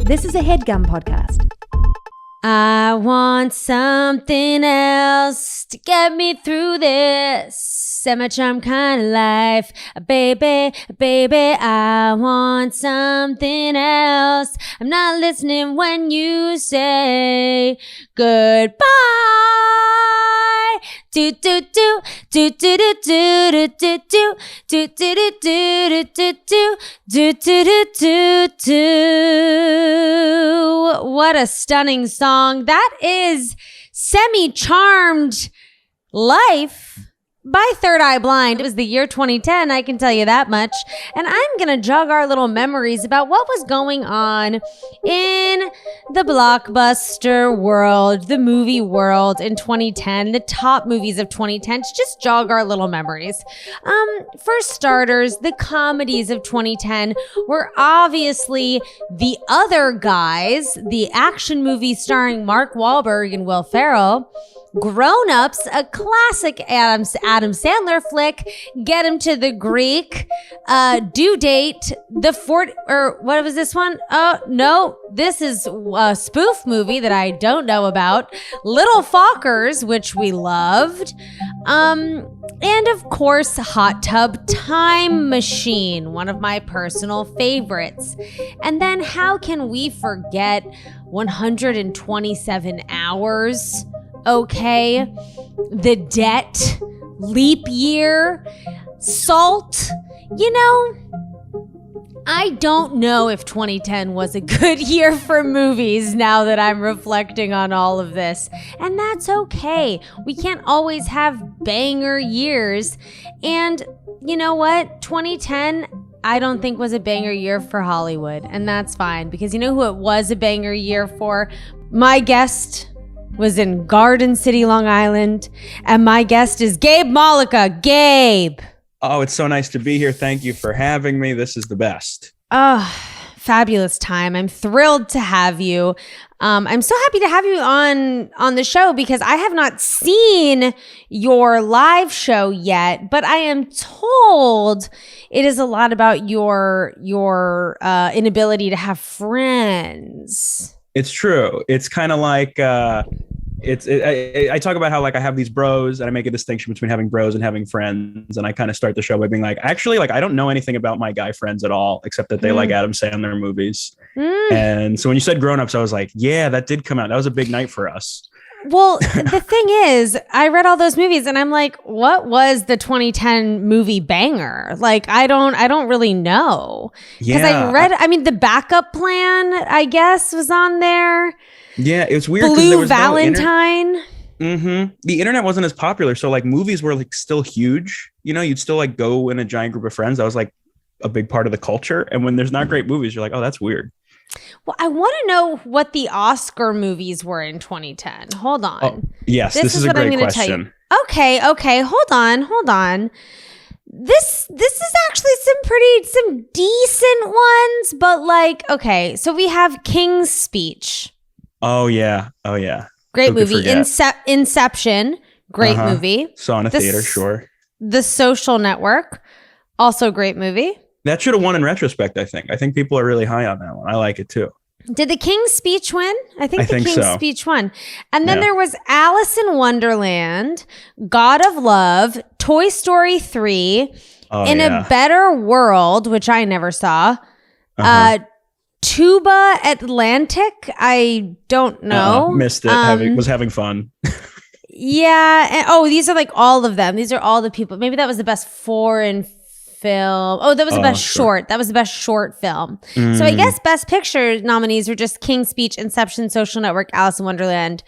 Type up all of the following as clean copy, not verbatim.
This is a Headgum podcast. I want something else to get me through this semi-charm kind of life. Baby, I want something else. I'm not listening when you say goodbye. Do do do do do do do do do do do do do do do do do do. What a stunning song. That is Semi-Charmed Life by Third Eye Blind. It was the year 2010, I can tell you that much. And I'm going to jog our little memories about what was going on in the blockbuster world, the movie world in 2010, the top movies of 2010, to just jog our little memories. For starters, the comedies of 2010 were obviously The Other Guys, the action movie starring Mark Wahlberg and Will Ferrell. Grown Ups, a classic Adam Sandler flick. Get Him to the Greek. Due Date. What was this one? Oh, no. This is a spoof movie that I don't know about. Little Fockers, which we loved. And of course, Hot Tub Time Machine, one of my personal favorites. And then how can we forget 127 Hours? Okay, The Debt, Leap Year, Salt. You know, I don't know if 2010 was a good year for movies now that I'm reflecting on all of this. And that's okay. We can't always have banger years. And you know what? 2010, I don't think was a banger year for Hollywood. And that's fine, because you know who it was a banger year for? My guest was in Garden City, Long Island, and my guest is Gabe Mollica. Gabe. Oh, it's so nice to be here. Thank you for having me. This is the best. Oh, fabulous time. I'm thrilled to have you. I'm so happy to have you on the show, because I have not seen your live show yet, but I am told it is a lot about your inability to have friends. It's true. It's kind of like I talk about how like I have these bros, and I make a distinction between having bros and having friends. And I kind of start the show by being like, actually, like I don't know anything about my guy friends at all, except that they like Adam Sandler movies. And so when you said Grown Ups, I was like, yeah, that did come out. That was a big night for us. Well, the thing is, I read all those movies and I'm like, what was the 2010 movie banger? Like, I don't really know. Because The Backup Plan, I guess, was on there. Yeah, it was weird. Blue Valentine. The internet wasn't as popular. So like movies were like still huge. You know, you'd still like go in a giant group of friends. That was like a big part of the culture. And when there's not great movies, you're like, oh, that's weird. Well, I want to know what the Oscar movies were in 2010. Hold on. Oh, yes, this is a great question. Okay. Hold on. This is actually some decent ones, but like, okay. So we have King's Speech. Oh yeah. Great movie. Inception. Great movie. Saw in a theater, sure. The Social Network. Also great movie. That should have won in retrospect, I think. I think people are really high on that one. I like it too. Did the King's Speech win? I think the King's so. Speech won. And then there was Alice in Wonderland, God of Love, Toy Story 3, a Better World, which I never saw, Tuba Atlantic, I don't know. Missed it. Was having fun. Yeah. And, these are like all of them. These are all the people. Maybe that was the best foreign film. Oh, that was the best short. That was the best short film. So I guess Best Picture nominees were just King's Speech, Inception, Social Network, Alice in Wonderland,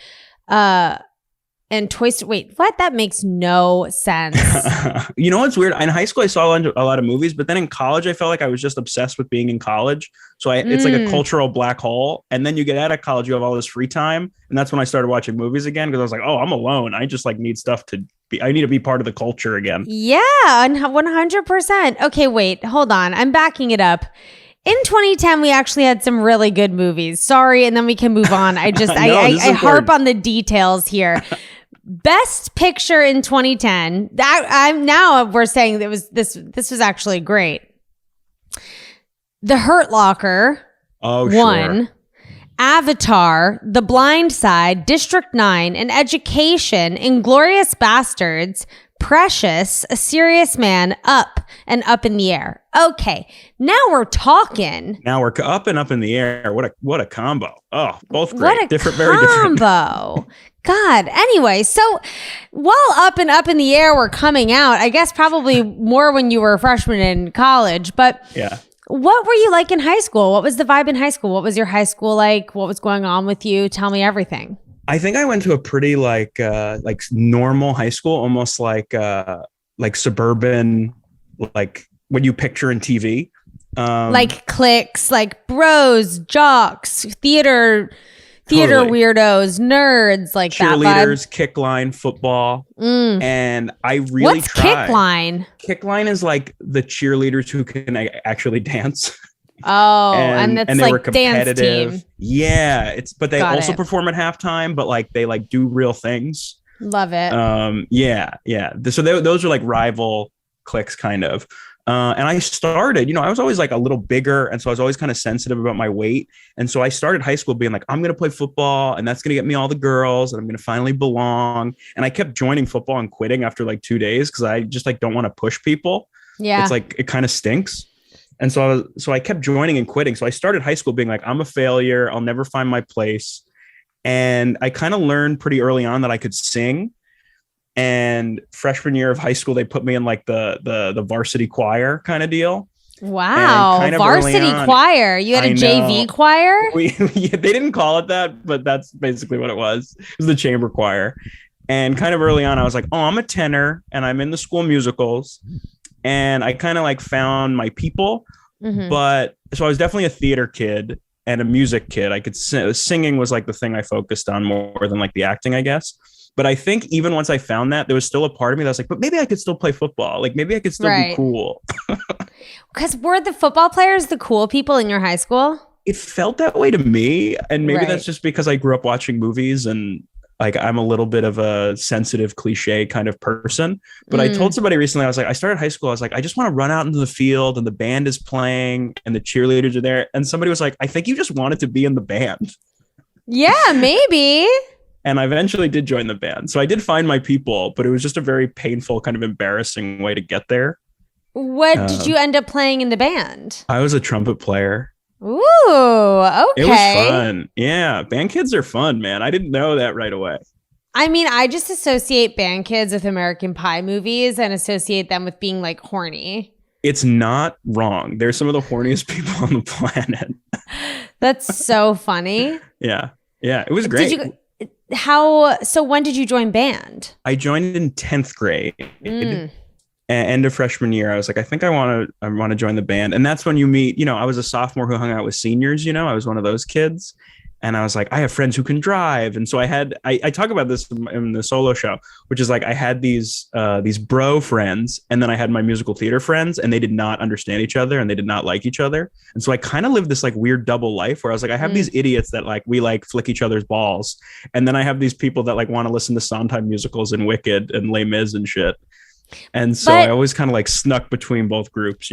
and Toy Story. Wait, what? That makes no sense. You know what's weird? In high school, I saw a lot of movies, but then in college, I felt like I was just obsessed with being in college. So it's like a cultural black hole. And then you get out of college, you have all this free time. And that's when I started watching movies again, because I was like, oh, I'm alone. I just like need stuff to be, I need to be part of the culture again. Yeah, 100%. Okay, wait, hold on. I'm backing it up. In 2010, we actually had some really good movies. Sorry, and then we can move on. I harp on the details here. Best Picture in 2010. We're saying that this was actually great. The Hurt Locker won. Avatar, The Blind Side, District 9, An Education, Inglorious Bastards, Precious, A Serious Man, Up, and Up in the Air. Okay, now we're talking. Now we're up and up in the air. What a combo. Oh, both great. What a different, combo. Very different. God. Anyway, so while Up and Up in the Air were coming out, I guess probably more when you were a freshman in college, but yeah. What were you like in high school? What was the vibe in high school? What was your high school like? What was going on with you? Tell me everything. I think I went to a pretty like normal high school, almost like suburban, like what you picture in TV. Like cliques, like bros, jocks, theater totally. Weirdos, nerds, like cheerleaders, kick line, football. And I really What's kick line? Kick line is like the cheerleaders who can actually dance. Oh, and it's they like were competitive. Dance team. Yeah, but they also perform at halftime, but like they like do real things. Love it. Yeah. So those are like rival cliques kind of. And I started, I was always like a little bigger. And so I was always kind of sensitive about my weight. And so I started high school being like, I'm going to play football and that's going to get me all the girls and I'm going to finally belong. And I kept joining football and quitting after like 2 days because I just like don't want to push people. Yeah. It's like, it kind of stinks. And so I kept joining and quitting. So I started high school being like, I'm a failure. I'll never find my place. And I kind of learned pretty early on that I could sing. And freshman year of high school, they put me in like the varsity choir kind of deal. Wow. Kind of varsity choir. You had a JV choir? They didn't call it that, but that's basically what it was. It was the chamber choir. And kind of early on, I was like, oh, I'm a tenor and I'm in the school musicals. And I kind of like found my people. Mm-hmm. But so I was definitely a theater kid and a music kid. I could singing was like the thing I focused on more than like the acting, I guess. But I think even once I found that, there was still a part of me that was like, but maybe I could still play football. Like maybe I could still be cool. Because were the football players the cool people in your high school? It felt that way to me. And maybe that's just because I grew up watching movies and like I'm a little bit of a sensitive cliche kind of person. But I told somebody recently, I was like, I started high school. I was like, I just want to run out into the field and the band is playing and the cheerleaders are there. And somebody was like, I think you just wanted to be in the band. Yeah, maybe. And I eventually did join the band. So I did find my people, but it was just a very painful, kind of embarrassing way to get there. What did you end up playing in the band? I was a trumpet player. Ooh, okay. It was fun. Yeah, band kids are fun, man. I didn't know that right away. I mean, I just associate band kids with American Pie movies and associate them with being like horny. It's not wrong. They're some of the horniest people on the planet. That's so funny. Yeah, it was great. So when did you join band? I joined in 10th grade. End of freshman year. I was like, I think I want to join the band. And that's when you meet, I was a sophomore who hung out with seniors, I was one of those kids. And I was like, I have friends who can drive. And so I talk about this in the solo show, which is like, I had these bro friends and then I had my musical theater friends and they did not understand each other and they did not like each other. And so I kind of lived this like weird double life where I was like, I have these idiots that like, we like flick each other's balls. And then I have these people that like want to listen to Sondheim musicals and Wicked and Les Mis and shit. And so I always kind of like snuck between both groups,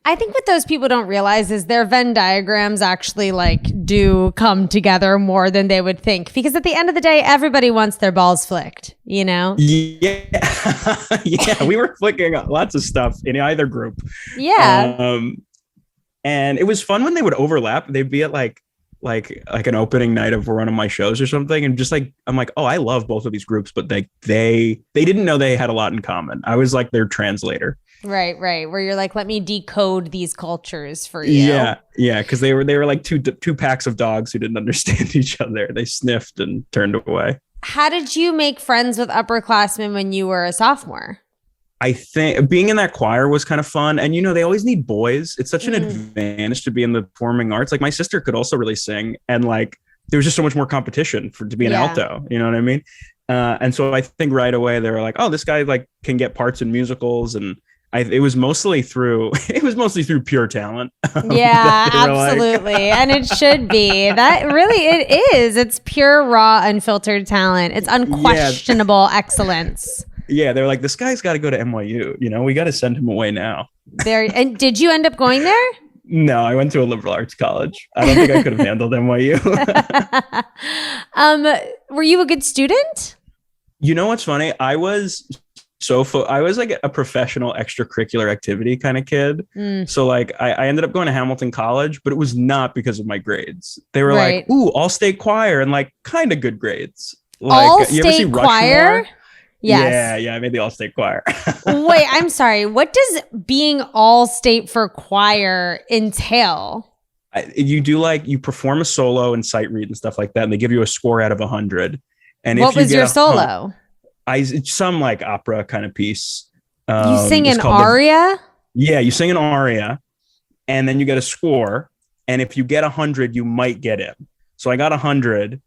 I think what those people don't realize is their Venn diagrams actually like do come together more than they would think. Because at the end of the day, everybody wants their balls flicked, Yeah. Yeah. We were flicking lots of stuff in either group. Yeah. And it was fun when they would overlap. They'd be at like an opening night of one of my shows or something. And just like, I'm like, oh, I love both of these groups, but they didn't know they had a lot in common. I was like their translator. Right. Where you're like, let me decode these cultures for you. Yeah. Because they were like two packs of dogs who didn't understand each other. They sniffed and turned away. How did you make friends with upperclassmen when you were a sophomore? I think being in that choir was kind of fun. And, they always need boys. It's such an advantage to be in the performing arts. Like my sister could also really sing. And like, there was just so much more competition to be an alto. You know what I mean? And so I think right away they were like, oh, this guy like can get parts in musicals. And it was mostly through pure talent. Yeah, absolutely. Like. And it should be. That really, it is. It's pure, raw, unfiltered talent. It's unquestionable excellence. Yeah, they're like, this guy's got to go to NYU. We got to send him away now. And did you end up going there? No, I went to a liberal arts college. I don't think I could have handled NYU. Were you a good student? You know what's funny? I was I was like a professional extracurricular activity kind of kid. So like I ended up going to Hamilton College, but it was not because of my grades. They were like, ooh, all state choir and like kind of good grades. Like, all you ever see state choir? Rushmore? Yes. Yeah, I made the all state choir. Wait, I'm sorry. What does being all state for choir entail? You do like you perform a solo and sight read and stuff like that, and they give you a score out of 100. And what was your solo? Some like opera kind of piece. You sing an aria? You sing an aria, and then you get a score. And if you get 100, you might get in. So I got 100,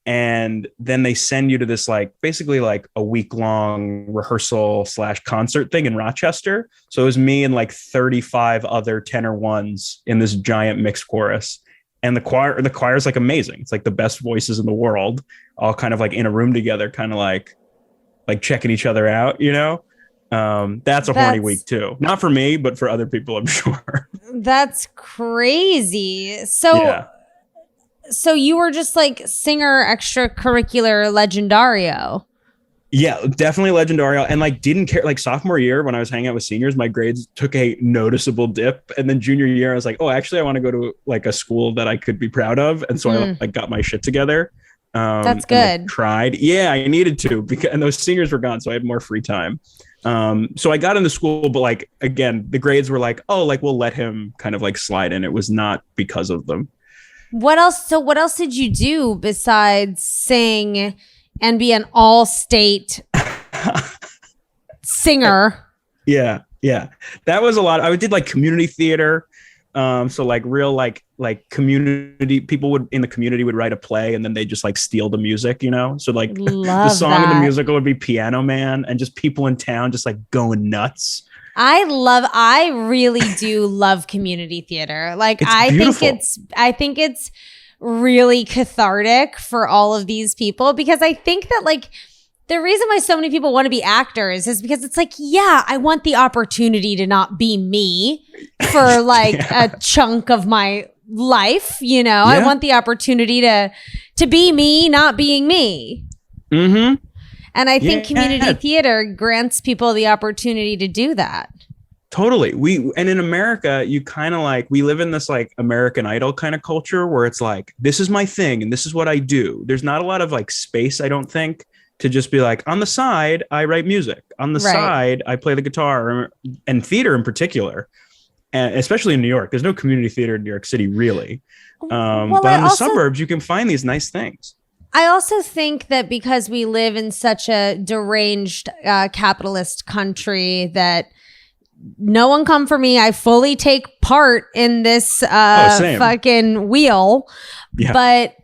and then they send you to this like basically like a week-long rehearsal / concert thing in Rochester. So it was me and like 35 other tenor ones in this giant mixed chorus. And the choir is like amazing. It's like the best voices in the world, all kind of like in a room together, kind of like checking each other out, you know? That's horny week too. Not for me, but for other people, I'm sure. That's crazy. So you were just like singer, extracurricular, legendario. Yeah, definitely legendario. And like didn't care. Like sophomore year when I was hanging out with seniors, my grades took a noticeable dip. And then junior year, I was like, oh, actually, I want to go to like a school that I could be proud of. And so I like got my shit together. That's good. And, like, tried. Yeah, I needed to and those seniors were gone. So I had more free time. So I got into school, but like, again, the grades were like, oh, like we'll let him kind of like slide in. It was not because of them. What else? So what else did you do besides sing and be an all-state singer? Yeah. That was a lot. I did like community theater. So like real like community people in the community would write a play and then they just like steal the music, you know? So like the song of the musical would be Piano Man and just people in town just like going nuts. I really do love community theater. Like I think it's really cathartic for all of these people because I think that like the reason why so many people want to be actors is because it's like, yeah, I want the opportunity to not be me for like a chunk of my life, you know? I want the opportunity to be me, not being me. Mm-hmm. And I think community theater grants people the opportunity to do that. Totally. And in America, you kind of like, we live in this like American Idol kind of culture where it's like, this is my thing and this is what I do. There's not a lot of like space, I don't think, to just be like, on the side, I write music. On the side, I play the guitar and theater in particular. And especially in New York, there's no community theater in New York City, really. But in the suburbs, you can find these nice things. I also think that because we live in such a deranged capitalist country that no one come for me. I fully take part in this fucking wheel. Yeah. But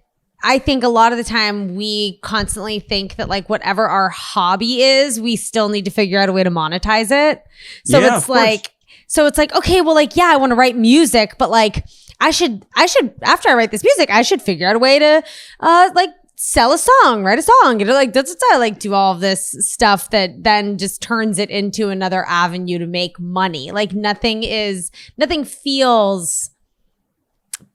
I think a lot of the time we constantly think that like whatever our hobby is, we still need to figure out a way to monetize it. So it's like, okay, well, like, yeah, I want to write music, but like I should after I write this music, I should figure out a way to like sell a song, write a song, you know, like like do all of this stuff that then just turns it into another avenue to make money. Like nothing feels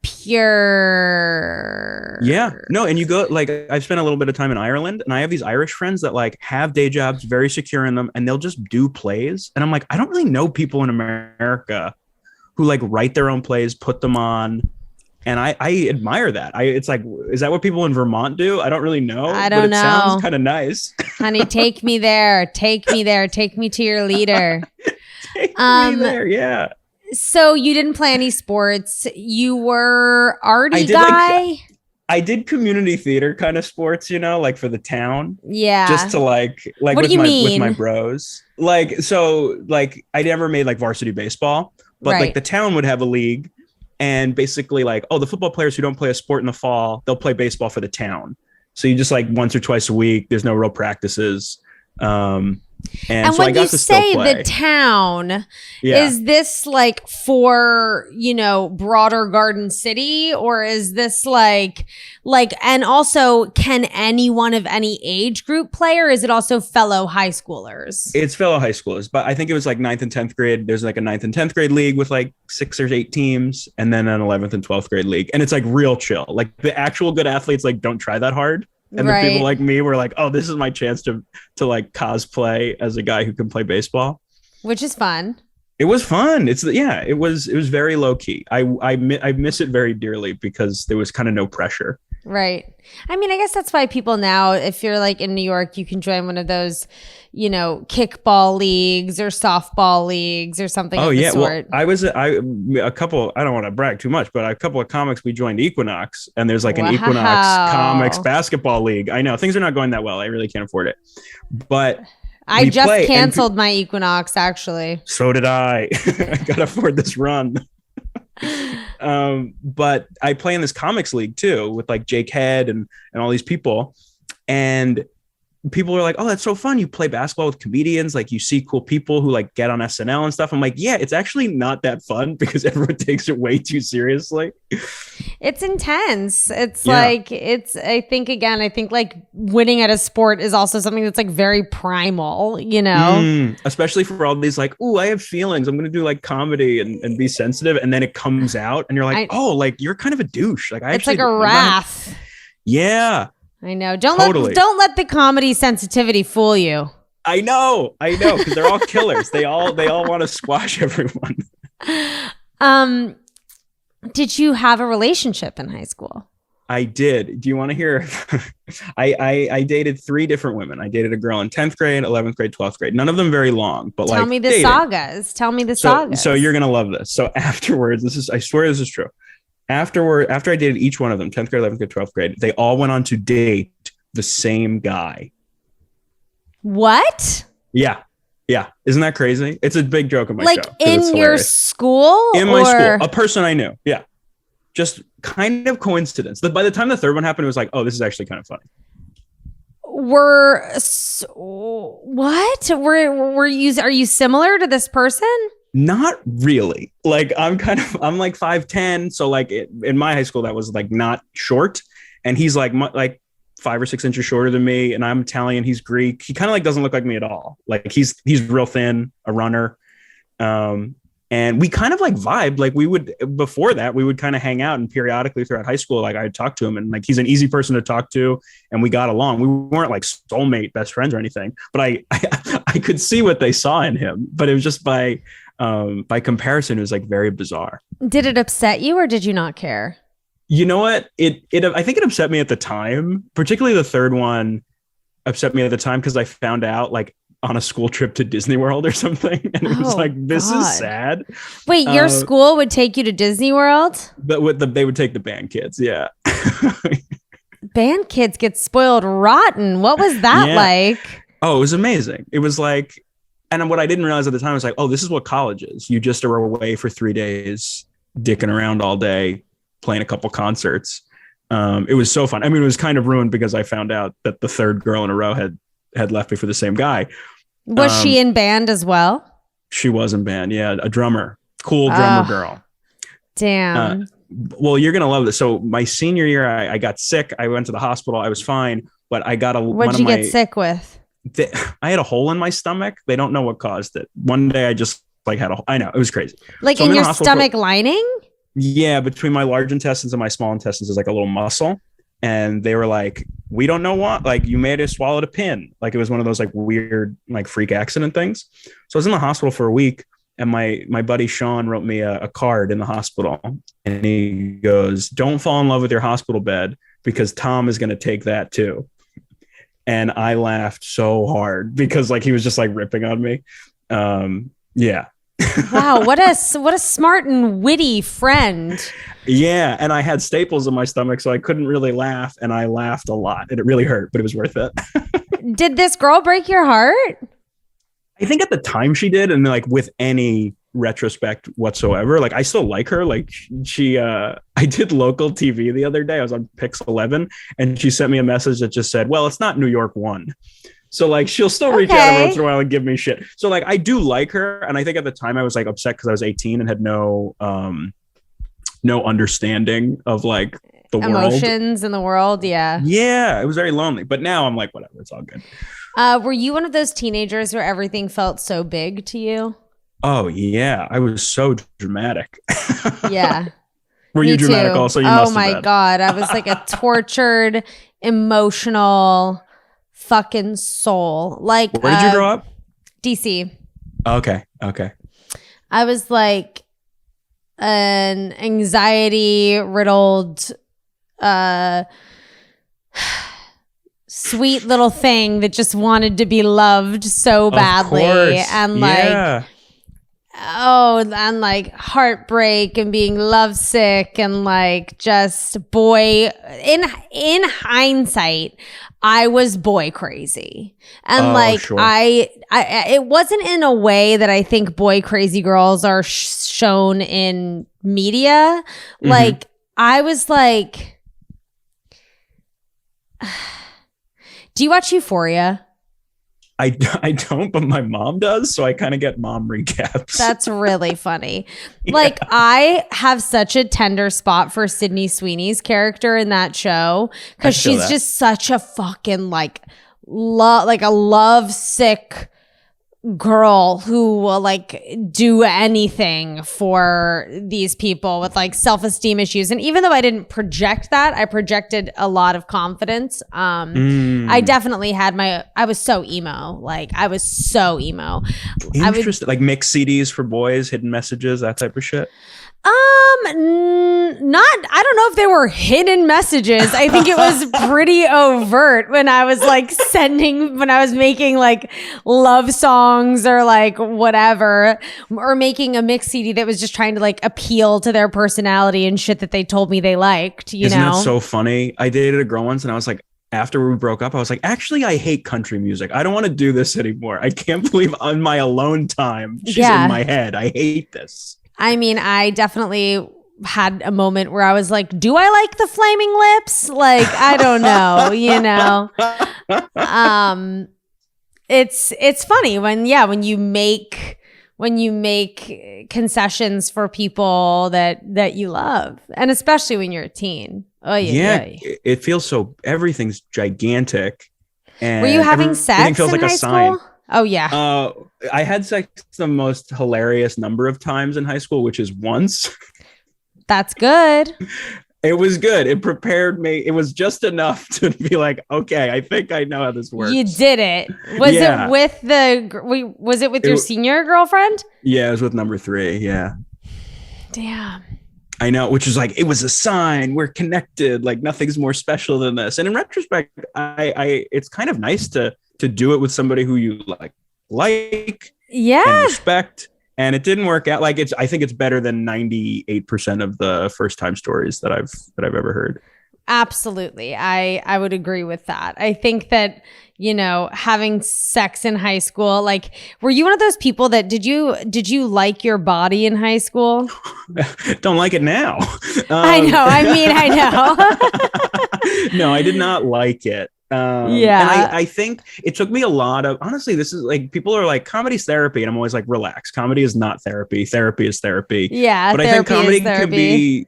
pure. Yeah, no. And you go like, I've spent a little bit of time in Ireland and I have these Irish friends that like have day jobs, very secure in them, and they'll just do plays. And I'm like, I don't really know people in America who like write their own plays, put them on. And I admire that. It's like, is that what people in Vermont do? I don't really know. I don't know. It sounds kind of nice. Honey, take me there. Take me there. Take me to your leader. Take me there, yeah. So you didn't play any sports. You were arty guy? I did community theater kind of sports, you know, like for the town. Yeah. Just to like what with mean? my bros. Like, so like I never made like varsity baseball, but like the town would have a league. And basically like, oh, the football players who don't play a sport in the fall, they'll play baseball for the town. So you just like once or twice a week, there's no real practices. And so I when got you to still say play. the town, Yeah. is this like for, broader Garden City, or is this like, and also can anyone of any age group play, or is it also fellow high schoolers? It's fellow high schoolers, but I think it was like 9th and 10th grade. There's like a 9th and 10th grade league with like 6 or 8 teams, and then an 11th and 12th grade league. And it's like real chill. Like the actual good athletes like don't try that hard. And the people like me were like, oh, this is my chance to like cosplay as a guy who can play baseball. Which is fun. It was fun. It was very low key. I miss it very dearly because there was kind of no pressure. Right. I mean, I guess that's why people now, if you're like in New York, you can join one of those, kickball leagues or softball leagues or something of the sort. Well, a couple, I don't want to brag too much, but a couple of comics, we joined Equinox, and there's like an Equinox comics basketball league. I know things are not going that well. I really can't afford it, but I just canceled my Equinox, actually. So did I. I gotta afford this run. But I play in this comics league too with like Jake Head and all these people, and people are like, oh, that's so fun. You play basketball with comedians, like you see cool people who like get on SNL and stuff. I'm like, yeah, it's actually not that fun because everyone takes it way too seriously. It's intense. It's I think like winning at a sport is also something that's like very primal, especially for all these like, oh, I have feelings. I'm going to do like comedy and be sensitive. And then it comes out and you're like, oh, like you're kind of a douche. Like it's like a wrath. Yeah. I know. Don't let the comedy sensitivity fool you. I know, because they're all killers. They all want to squash everyone. Did you have a relationship in high school? I did. Do you want to hear? I dated 3 different women. I dated a girl in 10th grade, 11th grade, 12th grade. None of them very long, but Tell me the sagas. So you're gonna love this. So afterwards, I swear this is true. After I dated each one of them, 10th grade, 11th grade, 12th grade, they all went on to date the same guy. What? Yeah. Isn't that crazy? It's a big joke in my show. Like in your school? In my school, a person I knew. Yeah. Just kind of coincidence. By the time the third one happened, it was like, oh, this is actually kind of funny. Are you similar to this person? Not really. Like I'm like 5'10", so like in my high school that was like not short, and he's like 5 or 6 inches shorter than me, and I'm Italian, he's Greek. He kind of like doesn't look like me at all. Like he's real thin, a runner. And we kind of like vibed. Like before that, we would kind of hang out, and periodically throughout high school, like I would talk to him, and like he's an easy person to talk to, and we got along. We weren't like soulmate best friends or anything, but I could see what they saw in him. But it was just by comparison, it was like very bizarre. Did it upset you, or did you not care? You know what? I think it upset me at the time, particularly the third one upset me at the time because I found out like on a school trip to Disney World or something. And it was like, this is sad. Wait, your school would take you to Disney World? But they would take the band kids. Yeah. Band kids get spoiled rotten. What was that like? Oh, it was amazing. It was like, and what I didn't realize at the time was like, oh, this is what college is. You just are away for 3 days, dicking around all day, playing a couple concerts. It was so fun. I mean, it was kind of ruined because I found out that the third girl in a row had left me for the same guy. Was she in band as well? She was in band. Yeah. A drummer, cool drummer girl. Damn. Well, you're going to love this. So my senior year, I got sick. I went to the hospital. I was fine, but I got What'd you get sick with? I had a hole in my stomach. They don't know what caused it. One day I just like I know, it was crazy. Like so in your stomach lining? Yeah. Between my large intestines and my small intestines is like a little muscle. And they were like, we don't know what, like you may have swallowed a pin. Like it was one of those like weird, like freak accident things. So I was in the hospital for a week, and my buddy Sean wrote me a card in the hospital, and he goes, don't fall in love with your hospital bed because Tom is going to take that too. And I laughed so hard because like he was just like ripping on me. Yeah. Wow, what a smart and witty friend. Yeah, and I had staples in my stomach, so I couldn't really laugh, and I laughed a lot, and it really hurt, but it was worth it. Did this girl break your heart? I think at the time she did, and like with any retrospect whatsoever, like I still like her. Like I did local TV the other day. I was on Pix 11, and she sent me a message that just said, "Well, it's not New York 1." So like she'll still reach out every once Okay. in a while and give me shit. So like I do like her, and I think at the time I was like upset because I was 18 and had no understanding of like the world. Emotions in the world. Yeah. Yeah, it was very lonely. But now I'm like, whatever, it's all good. Were you one of those teenagers where everything felt so big to you? Oh yeah, I was so dramatic. Yeah. Were Me you dramatic too. also? You Oh must have my been. God. I was like a tortured, emotional fucking soul. Like Where did you grow up? DC. Okay. Okay. I was like an anxiety riddled sweet little thing that just wanted to be loved so badly. Of course. And Yeah. and like heartbreak and being lovesick and like just boy in hindsight I was boy crazy. And Oh, like sure. I it wasn't in a way that I think boy crazy girls are shown in media. Like I was like, do you watch Euphoria? I don't, but my mom does, so I kind of get mom recaps. That's really funny. Like I have such a tender spot for Sydney Sweeney's character in that show because I feel she's that. just such a fucking like a love sick girl who will like do anything for these people with like self-esteem issues. And even though I didn't project that, I projected a lot of confidence. I definitely had I was so emo. Like I was so emo. Interesting. Like mixed CDs for boys, hidden messages, that type of shit. Not, I don't know if they were hidden messages. I think it was pretty overt when I was like when I was making like love songs or like whatever, or making a mix CD that was just trying to like appeal to their personality and shit that they told me they liked, you Isn't know? that so funny? I dated a girl once and I was like, after we broke up, I was like, actually, I hate country music. I don't want to do this anymore. I can't believe on my alone time, she's in my head. I hate this. I mean, I definitely had a moment where I was like, do I like the flaming lips? Like, I don't know, you know? It's funny when you make concessions for people that you love, and especially when you're a teen. Oh yeah. It feels so, everything's gigantic. And Were you having everything sex feels in like high a sign. school? Oh yeah. I had sex the most hilarious number of times in high school, which is once. That's good. It was good. It prepared me. It was just enough to be like, okay, I think I know how this works. You did it. Was it with your senior girlfriend? Yeah, it was with number 3. Yeah. Damn. I know, which is like, it was a sign. We're connected. Like nothing's more special than this. And in retrospect, I it's kind of nice to do it with somebody who you like and respect. And it didn't work out. Like I think it's better than 98% of the first time stories that I've ever heard. Absolutely. I would agree with that. I think that, you know, having sex in high school, like, were you one of those people that did you like your body in high school? Don't like it now. I know. I know. No, I did not like it. And I think it took me a lot of, honestly, this is like, people are like, comedy's therapy. And I'm always like, relax. Comedy is not therapy. Therapy is therapy. Yeah. But I think comedy can be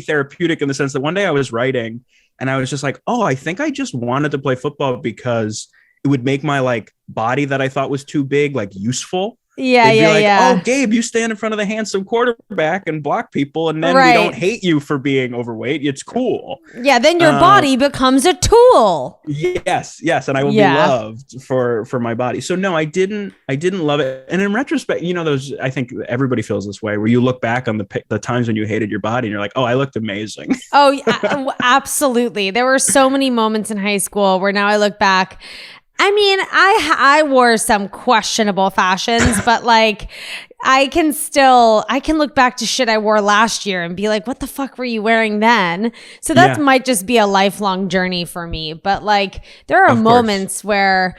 therapeutic in the sense that one day I was writing and I was just like, oh, I think I just wanted to play football because it would make my like body that I thought was too big, like useful. Yeah. Oh, Gabe, you stand in front of the handsome quarterback and block people, and then we don't hate you for being overweight. It's cool. Yeah, then your body becomes a tool. Yes, and I will be loved for my body. So no, I didn't love it. And in retrospect, you know, those, I think everybody feels this way, where you look back on the times when you hated your body, and you're like, oh, I looked amazing. Oh, yeah, absolutely. There were so many moments in high school where now I look back. I mean, I wore some questionable fashions, but like I can look back to shit I wore last year and be like, what the fuck were you wearing then? So that might just be a lifelong journey for me. But like there are moments where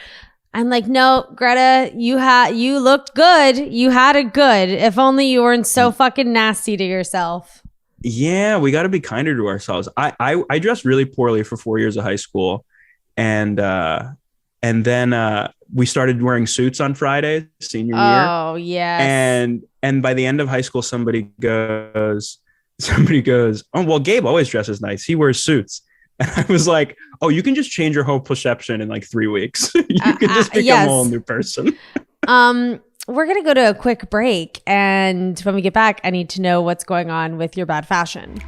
I'm like, no, Greta, you looked good. You had it good. If only you weren't so fucking nasty to yourself. Yeah, we got to be kinder to ourselves. I dressed really poorly for 4 years of high school. And And then we started wearing suits on Friday, senior year. Oh, yes. And by the end of high school, somebody goes, oh, well, Gabe always dresses nice. He wears suits. And I was like, oh, you can just change your whole perception in like 3 weeks. You can just become yes. a whole new person. We're going to go to a quick break. And when we get back, I need to know what's going on with your bad fashion.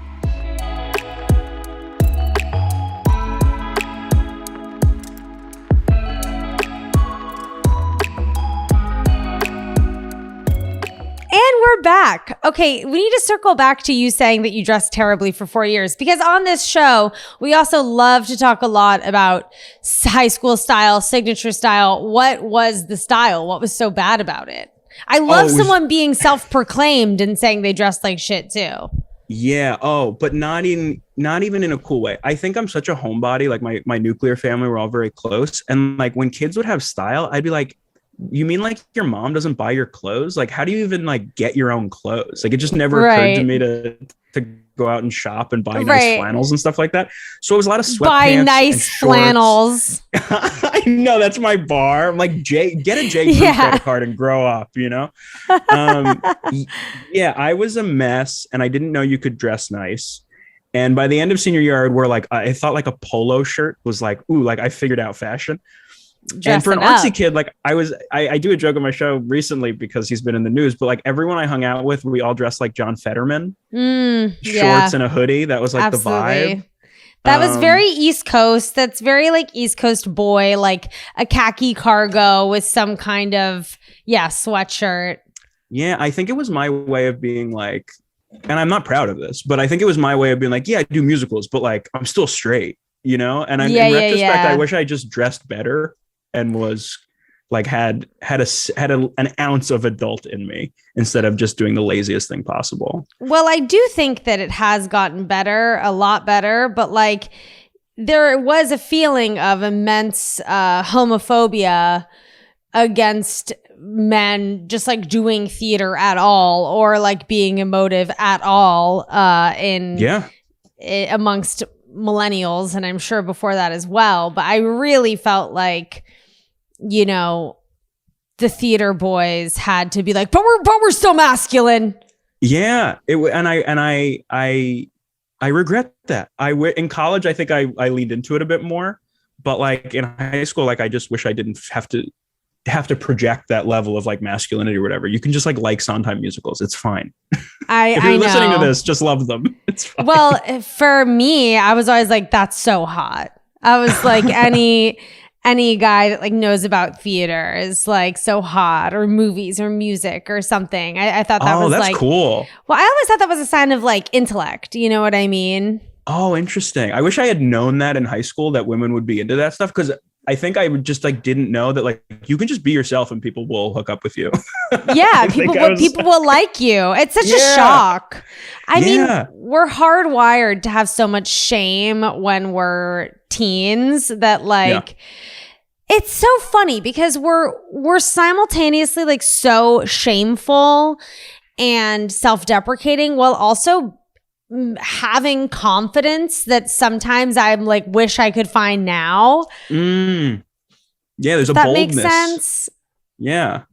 And we're back. Okay, we need to circle back to you saying that you dressed terribly for 4 years, because on this show, we also love to talk a lot about high school style, signature style. What was the style? What was so bad about it? I love someone being self-proclaimed and saying they dressed like shit too. Yeah. Oh, but not even in a cool way. I think I'm such a homebody. Like my nuclear family, we're all very close. And like when kids would have style, I'd be like, you mean like your mom doesn't buy your clothes? Like, how do you even like get your own clothes? Like, it just never occurred to me to go out and shop and buy nice flannels and stuff like that. So it was a lot of sweatpants. Buy nice flannels. I know, that's my bar. I'm like, get a J. Crew credit card and grow up, you know? Yeah, I was a mess and I didn't know you could dress nice. And by the end of senior year, I would wear like, I thought like a polo shirt was like, ooh, like I figured out fashion. And for an artsy kid, like I do a joke on my show recently because he's been in the news, but like everyone I hung out with, we all dressed like John Fetterman, shorts and a hoodie. That was like the vibe. That was very East Coast. That's very like East Coast boy, like a khaki cargo with some kind of, sweatshirt. Yeah, I think it was my way of being like, and I'm not proud of this, but I think it was my way of being like, yeah, I do musicals, but like I'm still straight, you know? And in retrospect, I wish I just dressed better and was like had an ounce of adult in me instead of just doing the laziest thing possible. Well, I do think that it has gotten better, a lot better, but like there was a feeling of immense homophobia against men just like doing theater at all or like being emotive at all amongst millennials, and I'm sure before that as well. But I really felt like, you know, the theater boys had to be like, but we're still masculine. Yeah, I regret that. In college, I think I leaned into it a bit more, but like in high school, like I just wish I didn't have to project that level of like masculinity or whatever. You can just like Sondheim musicals. It's fine. If you're listening to this, just love them. It's fine. Well, for me, I was always like, that's so hot. I was like, any guy that like knows about theater is like so hot, or movies or music or something. I thought that was that's cool. Well, I always thought that was a sign of like intellect. You know what I mean? Oh, interesting. I wish I had known that in high school, that women would be into that stuff. Cause I think I would just like didn't know that like you can just be yourself and people will hook up with you. Yeah, people will like you. It's such a shock. I mean, we're hardwired to have so much shame when we're teens that like it's so funny because we're simultaneously like so shameful and self-deprecating while also having confidence that sometimes I'm like wish I could find now. Yeah, there's a that boldness. Makes sense. Yeah.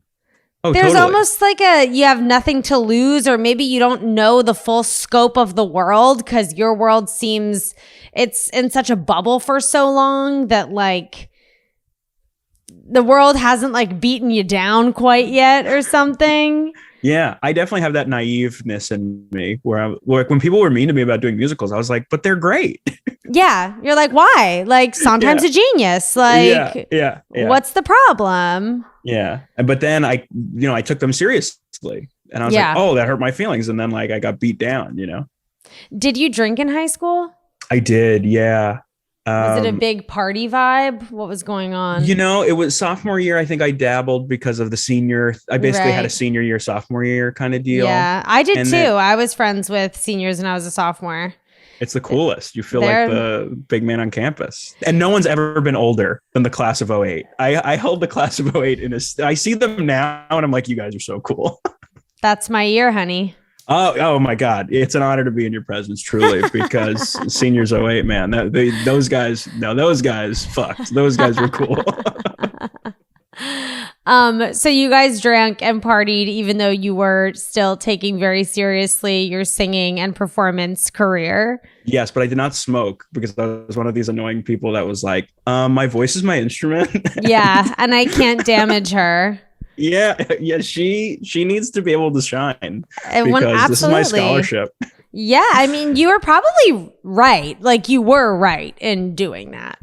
Oh, there's totally. almost like you have nothing to lose, or maybe you don't know the full scope of the world because your world seems it's in such a bubble for so long that like the world hasn't like beaten you down quite yet or something. Yeah, I definitely have that naiveness in me where when people were mean to me about doing musicals, I was like, but they're great. Yeah. You're like, why? Like Sondheim's a genius. Like, what's the problem? Yeah. But then I took them seriously and I was like, oh, that hurt my feelings. And then like I got beat down, you know? Did you drink in high school? I did. Yeah. Was it a big party vibe? What was going on? You know, it was sophomore year. I think I dabbled because of the senior. I basically had a senior year, sophomore year kind of deal. Yeah, I did too. I was friends with seniors when I was a sophomore. It's the coolest. You feel like the big man on campus. And no one's ever been older than the class of '08. I held the class of '08 I see them now and I'm like, you guys are so cool. That's my year, honey. Oh my God. It's an honor to be in your presence, truly, because seniors '08, man, those guys fucked. Those guys were cool. So you guys drank and partied, even though you were still taking very seriously your singing and performance career. Yes, but I did not smoke because I was one of these annoying people that was like, my voice is my instrument. Yeah, and I can't damage her. Yeah, she needs to be able to shine Absolutely. This is my scholarship. Yeah, I mean, you were probably right. Like, you were right in doing that.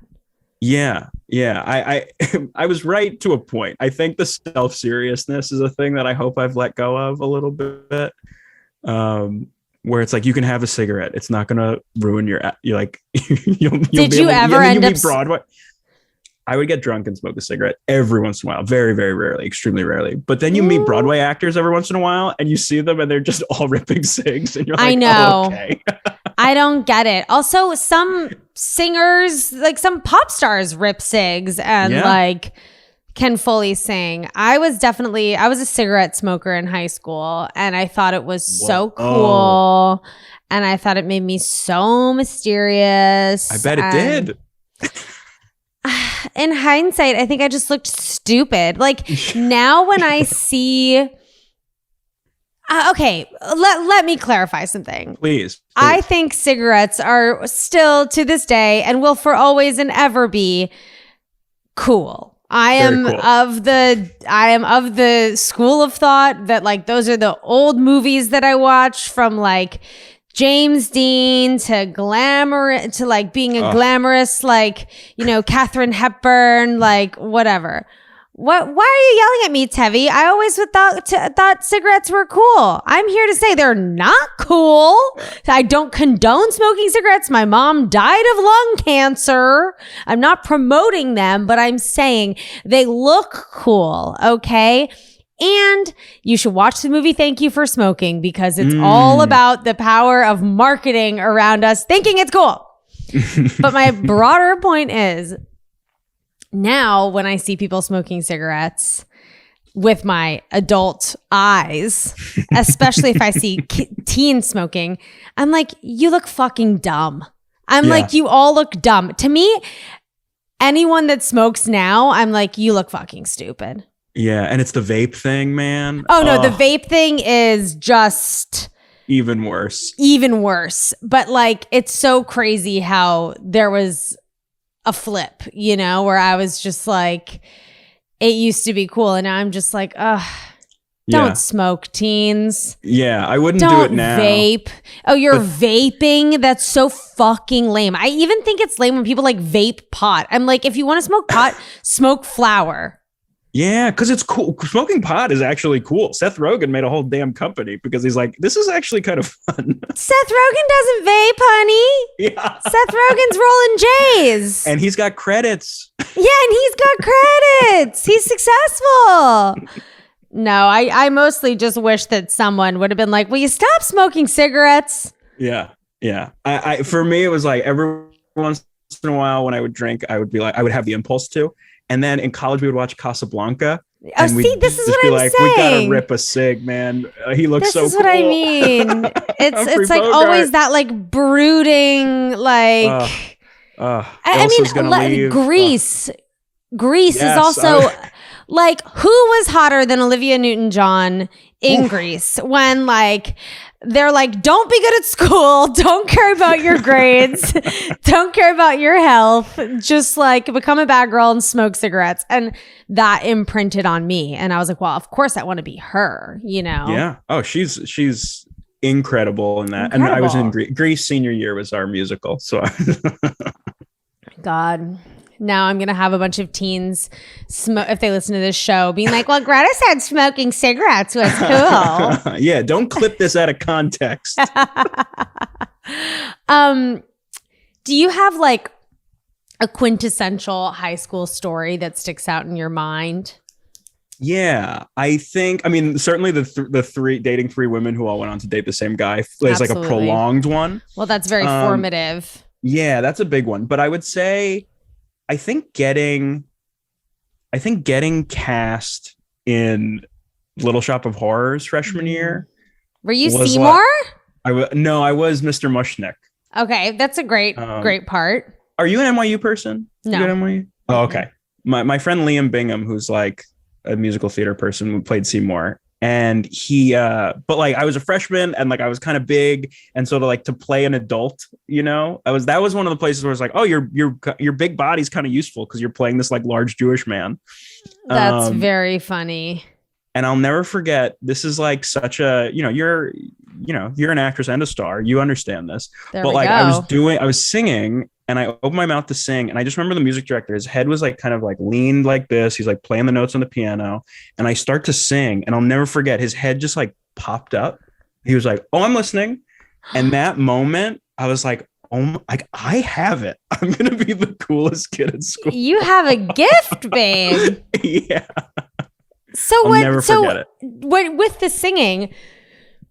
Yeah. I was right to a point. I think the self-seriousness is a thing that I hope I've let go of a little bit. Where it's like, you can have a cigarette. It's not gonna ruin your like. Did you ever end up Broadway? I would get drunk and smoke a cigarette every once in a while. Very, very rarely, extremely rarely. But then you meet Broadway actors every once in a while and you see them and they're just all ripping cigs. And you're like, I know. Oh, okay. I don't get it. Also, some singers, like some pop stars, rip cigs and like can fully sing. I was a cigarette smoker in high school and I thought it was so cool. And I thought it made me so mysterious. I bet it did. In hindsight, I think I just looked stupid. Like now when I see... okay, let me clarify something. Please. I think cigarettes are still to this day and will for always and ever be cool. I am of the school of thought that like those are the old movies that I watch, from like James Dean to glamour to like being a glamorous, like, you know, Katharine Hepburn, like whatever. Why are you yelling at me, Tevi? I always thought cigarettes were cool. I'm here to say they're not cool. I don't condone smoking cigarettes. My mom died of lung cancer. I'm not promoting them, but I'm saying they look cool, okay? And you should watch the movie Thank You for Smoking, because it's all about the power of marketing around us thinking it's cool. But my broader point is, now when I see people smoking cigarettes with my adult eyes, especially if I see teens smoking, I'm like, you look fucking dumb. I'm like, you all look dumb. To me, anyone that smokes now, I'm like, you look fucking stupid. Yeah, and it's the vape thing, man. Oh, no, the vape thing is just... even worse. But like, it's so crazy how there was a flip, you know, where I was just like, it used to be cool. And now I'm just like, don't smoke, teens. Yeah, I wouldn't do it now. Don't vape. Oh, you're vaping? That's so fucking lame. I even think it's lame when people like vape pot. I'm like, if you want to smoke pot, smoke flower. Yeah, because it's cool. Smoking pot is actually cool. Seth Rogen made a whole damn company because he's like, this is actually kind of fun. Seth Rogen doesn't vape, honey. Yeah. Seth Rogen's rolling J's. And he's got credits. Yeah, and he's got credits. He's successful. No, I mostly just wish that someone would have been like, will you stop smoking cigarettes? Yeah. I for me, it was like every once in a while when I would drink, I would be like, I would have the impulse to. And then in college, we would watch Casablanca. Oh, see, this is what I'm saying. We gotta rip a cig, man. He looks so cool. This is what I mean. It's like Bogart. always that like brooding, like... I mean, Grease. Grease is also... like, who was hotter than Olivia Newton-John in Grease? When like... they're like, don't be good at school. Don't care about your grades. Don't care about your health. Just like become a bad girl and smoke cigarettes. And that imprinted on me. And I was like, well, of course I want to be her, you know? Yeah. Oh, she's incredible in that. And I was in Grease senior year was our musical. So God. Now I'm going to have a bunch of teens, if they listen to this show, being like, well, Greta said smoking cigarettes was cool. Yeah, don't clip this out of context. Do you have like a quintessential high school story that sticks out in your mind? Yeah, I mean, certainly the dating three women who all went on to date the same guy is like a prolonged one. Well, that's very formative. Yeah, that's a big one. But I would say... I think getting cast in Little Shop of Horrors freshman year. Were you Seymour? No, I was Mr. Mushnick. Okay, that's a great part. Are you an NYU person? No. You at NYU? Oh, okay. My friend Liam Bingham, who's like a musical theater person who played Seymour. And he, but like I was a freshman and like I was kind of big, and so to play an adult, that was one of the places where it's like, oh, your big body's kind of useful because you're playing this like large Jewish man. That's very funny. And I'll never forget. This is like such a, you're an actress and a star. You understand this, but like I was singing. And I opened my mouth to sing. And I just remember the music director, his head was like kind of like leaned like this. He's like playing the notes on the piano. And I start to sing. And I'll never forget, his head just like popped up. He was like, oh, I'm listening. And that moment, I was like, oh, I have it. I'm going to be the coolest kid at school. You have a gift, babe. Yeah. I'll never forget it. With the singing,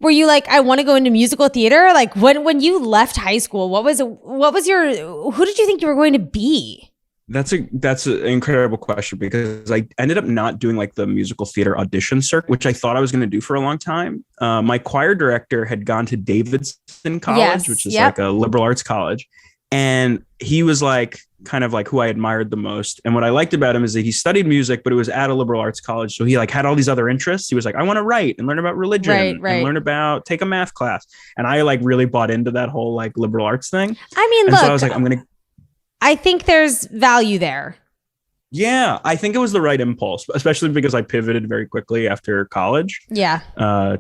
were you like, I want to go into musical theater? Like when you left high school, who did you think you were going to be? That's an incredible question, because I ended up not doing like the musical theater audition circuit, which I thought I was going to do for a long time. My choir director had gone to Davidson College, which is like a liberal arts college. And he was like kind of like who I admired the most. And what I liked about him is that he studied music, but it was at a liberal arts college. So he like had all these other interests. He was like, I want to write and learn about religion and learn about, take a math class. And I like really bought into that whole like liberal arts thing. I mean, so I was like, I think there's value there. Yeah, I think it was the right impulse, especially because I pivoted very quickly after college. Yeah.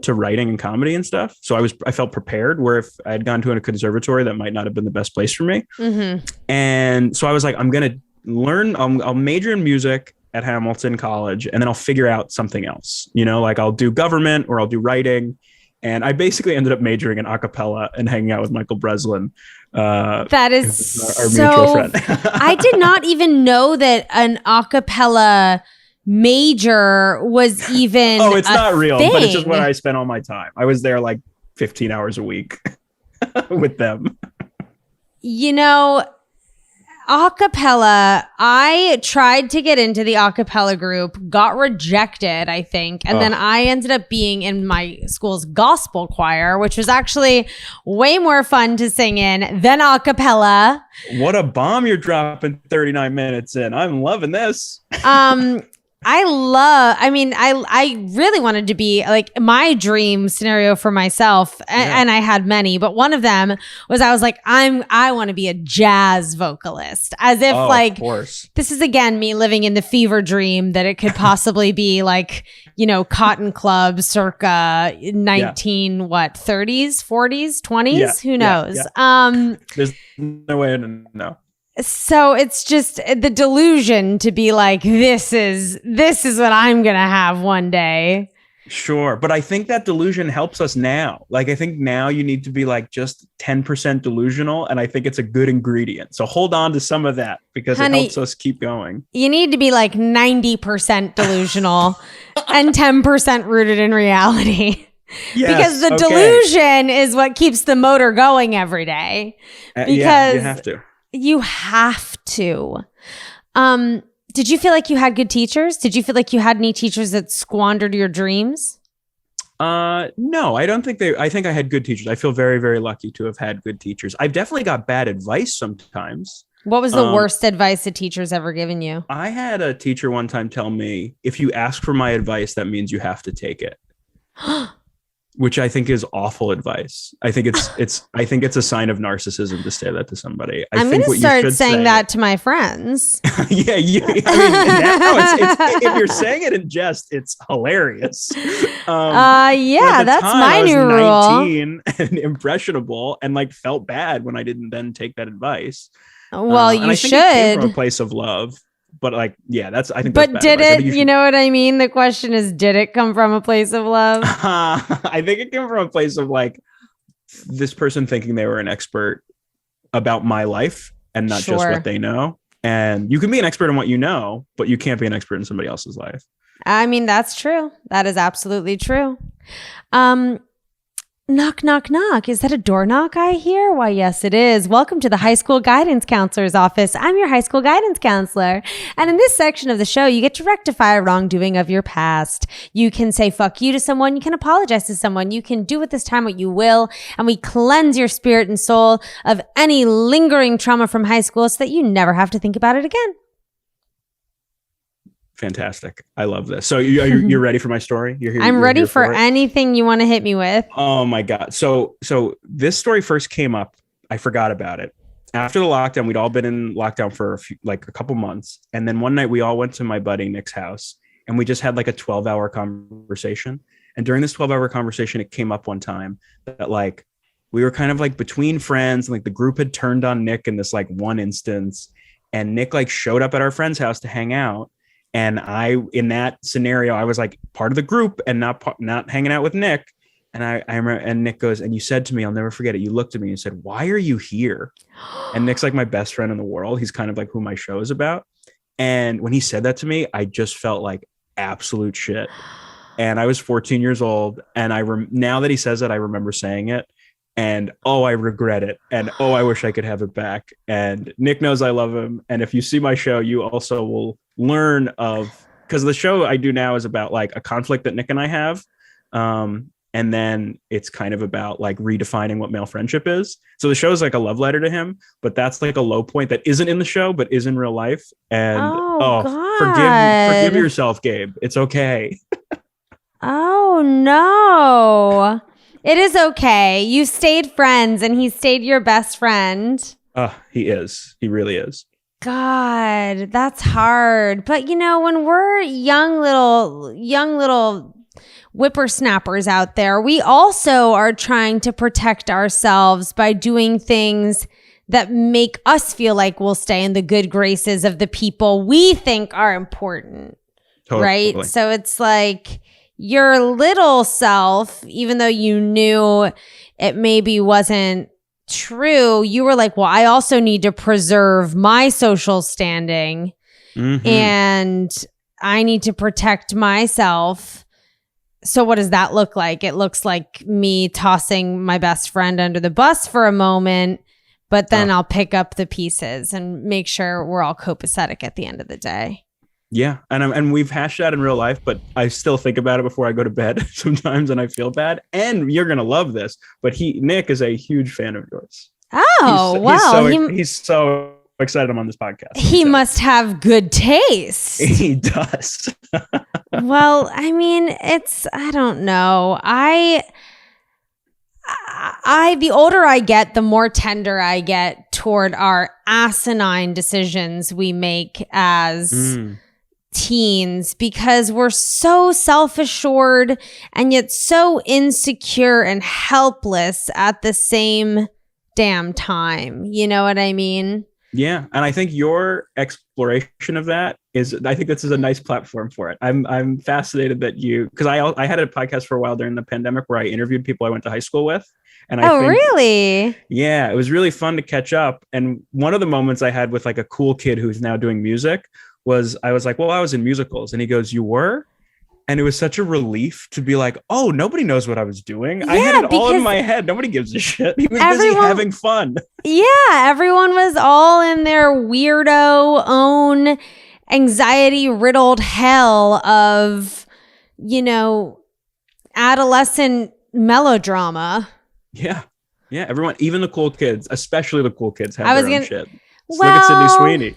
To writing and comedy and stuff. So I felt prepared, where if I had gone to a conservatory, that might not have been the best place for me. Mm-hmm. And so I was like, I'm going to learn, I'll major in music at Hamilton College, and then I'll figure out something else, like I'll do government or I'll do writing. And I basically ended up majoring in a cappella and hanging out with Michael Breslin. That is our mutual friend. I did not even know that an a cappella major was even it's not real, thing. But it's just where I spent all my time. I was there like 15 hours a week with them. A cappella, I tried to get into the a cappella group, got rejected, I think. And then I ended up being in my school's gospel choir, which was actually way more fun to sing in than a cappella. What a bomb you're dropping 39 minutes in. I'm loving this. I really wanted to be like my dream scenario for myself. And I had many, but one of them was, I was like, I want to be a jazz vocalist, as if of course. This is again, me living in the fever dream that it could possibly be like, Cotton Club circa 30s, 40s, 20s, who knows? Yeah. There's no way to know. So it's just the delusion to be like, this is what I'm going to have one day. Sure. But I think that delusion helps us now. Like, I think now you need to be like just 10% delusional. And I think it's a good ingredient. So hold on to some of that, because it helps us keep going. You need to be like 90% delusional and 10% rooted in reality. Yes, because the delusion is what keeps the motor going every day. Because you have to. You have to. Did you feel like you had good teachers? Did you feel like you had any teachers that squandered your dreams? No, I don't think I think I had good teachers. I feel very, very lucky to have had good teachers. I've definitely got bad advice sometimes. What was the worst advice a teacher's ever given you? I had a teacher one time tell me, if you ask for my advice, that means you have to take it. Which I think is awful advice. I think it's a sign of narcissism to say that to somebody. I'm going to start saying that to my friends. Yeah, now if you're saying it in jest, it's hilarious. That's my new rule. 19 and impressionable, and like felt bad when I didn't then take that advice. Well, you should. It came from a place of love. But like, yeah, I think. But did it? You know what I mean? The question is, did it come from a place of love? I think it came from a place of like this person thinking they were an expert about my life and not just what they know. And you can be an expert in what you know, but you can't be an expert in somebody else's life. I mean, that's true. That is absolutely true. Knock, knock, knock. Is that a door knock I hear? Why, yes, it is. Welcome to the High School Guidance Counselor's Office. I'm your high school guidance counselor. And in this section of the show, you get to rectify a wrongdoing of your past. You can say fuck you to someone. You can apologize to someone. You can do with this time what you will. And we cleanse your spirit and soul of any lingering trauma from high school so that you never have to think about it again. Fantastic. I love this. So you're ready for my story? I'm ready for it? anything you want to hit me with. Oh my God. So this story first came up. I forgot about it. After the lockdown, we'd all been in lockdown for a couple months. And then one night we all went to my buddy Nick's house and we just had like a 12-hour conversation. And during this 12-hour conversation, it came up one time that like we were kind of like between friends and like the group had turned on Nick in this like one instance. And Nick like showed up at our friend's house to hang out. And in that scenario, I was like part of the group and not hanging out with Nick. And I remember, and Nick goes, and you said to me, I'll never forget it. You looked at me and said, why are you here? And Nick's like my best friend in the world. He's kind of like who my show is about. And when he said that to me, I just felt like absolute shit. And I was 14 years old. And now that he says it, I remember saying it. And I regret it. And I wish I could have it back. And Nick knows I love him. And if you see my show, you also will learn because the show I do now is about like a conflict that Nick and I have. And then it's kind of about like redefining what male friendship is. So the show is like a love letter to him, but that's like a low point that isn't in the show, but is in real life. And forgive yourself, Gabe. It's okay. Oh no. It is okay. You stayed friends and he stayed your best friend. He is. He really is. God, that's hard. But when we're young little whippersnappers out there, we also are trying to protect ourselves by doing things that make us feel like we'll stay in the good graces of the people we think are important. Totally. Right? So it's like your little self, even though you knew it maybe wasn't true, you were like, well, I also need to preserve my social standing and I need to protect myself. So what does that look like? It looks like me tossing my best friend under the bus for a moment, but then I'll pick up the pieces and make sure we're all copacetic at the end of the day. Yeah. And we've hashed that in real life, but I still think about it before I go to bed sometimes and I feel bad. And you're going to love this, but Nick is a huge fan of yours. Oh, he's so excited I'm on this podcast. He must have good taste. He does. Well, I mean, I don't know. The older I get, the more tender I get toward our asinine decisions we make as teens, because we're so self-assured and yet so insecure and helpless at the same damn time. You know what I mean? Yeah. And I think your exploration of that I think this is a nice platform for it. I'm fascinated that because I had a podcast for a while during the pandemic where I interviewed people I went to high school with. And really? Yeah, it was really fun to catch up. And one of the moments I had with like a cool kid who's now doing music was I was like, well, I was in musicals. And he goes, you were? And it was such a relief to be like, oh, nobody knows what I was doing. I had it all in my head. Nobody gives a shit. He was busy having fun. Yeah, everyone was all in their weirdo own anxiety-riddled hell of, adolescent melodrama. Yeah. Yeah. Everyone, even the cool kids, especially the cool kids, have their own shit. Look at Sydney Sweeney.